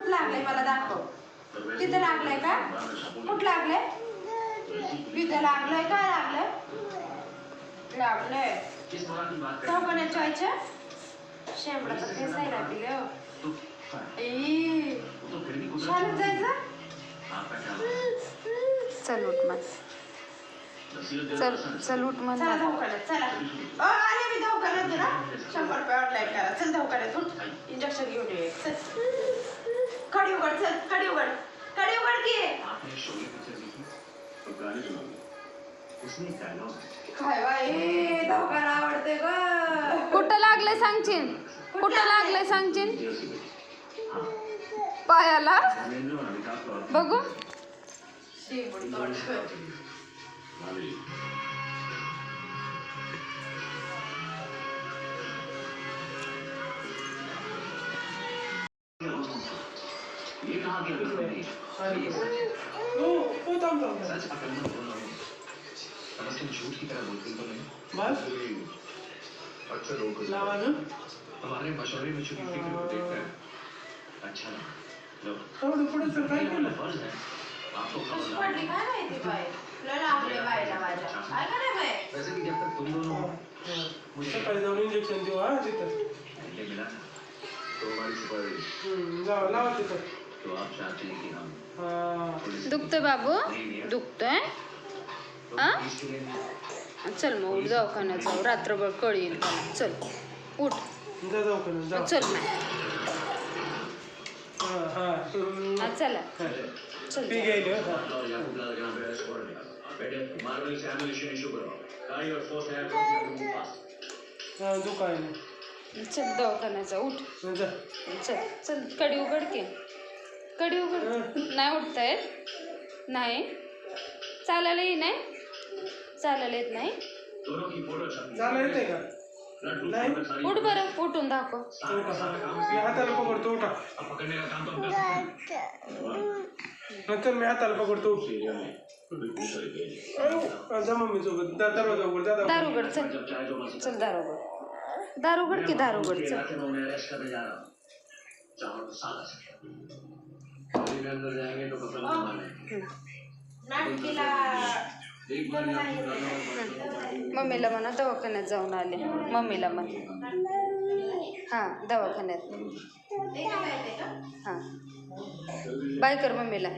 लागलंय मला दाखव. तिथं लागलंय का? कुठं लागलंय? तिथं लागलंय का? लागलंय. दवाखान्यात जायचं? शेंबडा तर फेसायला लागलं. शाळेत जायचं? चल उठ मग. चल उठ मग. चला दवाखान्यात चला. आले मी दवाखान्यात ना. 100 रुपये ऑनलाईन करा. चल दवाखान्यात उठ. इंजेक्शन घेऊन ये. चल. कडी उघड चल. कडी उघड की. काय बाई दवाखाना आवडते ग. कुठं लागलंय सांगशील? कुठं लागलंय सांगशील? पायाला बघू. झूठ की तरह बोलते तो नहीं बस अक्सर लोग हमारे मशवरे में छुपी फिक्र को देखकर अच्छा लगा लो थोड़ा थोड़ा सरकारी का फर्ज है आपको खबर पडली काय माहिती बाई. तुला लागले बाईला माझ्या. काय करे बाई? वैसे भी जब तक तुम दोनों मुझे सकाळी जाऊन इंजेक्शन देऊ हा तिथं. ये मिला ना तो हमारी सुपारी जाऊ लावा तिथं. तो आप चाहते हैं कि हम दुखतोय बाबू? दुखतोय? हा? चल मग उठ दवाखान्यात जाऊ. रात्रभर कळी येईल. चल उठ. जा दवाखान्यात जा. चल मग. हा चला चल. पी गेली बेटे मार्वल से एम्युनिशन इशू करो गाड़ी और फोर्स है हा दुखाय ना. चल दवाखान्यात जा. उठ. जा चल चल. कडी उघड की. कडी उघड. नाही उठता येत? नाही चालायला येत नाही? चालायला येत नाही? दोनों की फोटो छपी चाला येते का? नाही उठ बरं. उठून दाखव. मी हाताला पकडतो उठा. पकड़ने का काम तो हम नंतर मी हाताला पकडतो उठ. जा मम्मी सोबत दरवाजा उघड. दार उघड. चल चल दार उघड. दार उघड की. दार उघड. चल. अरेस्ट करने जा रहा हूँ चाहो तो साला से अंदर जाएंगे तो कपल माने नाटकीला एक बार मम्मीला म्हणा दवाखान्यात जाऊन आले. मम्मीला म्हण. हां दवाखान्यात. हां बाय कर मम्मीला.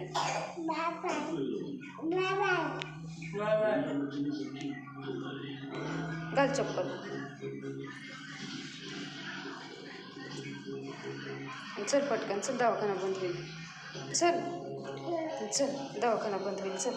घाल चप्पल. चल पटकन. चल दवाखाना बंद होईल. चल चल दवाखाना बंद होईल. चल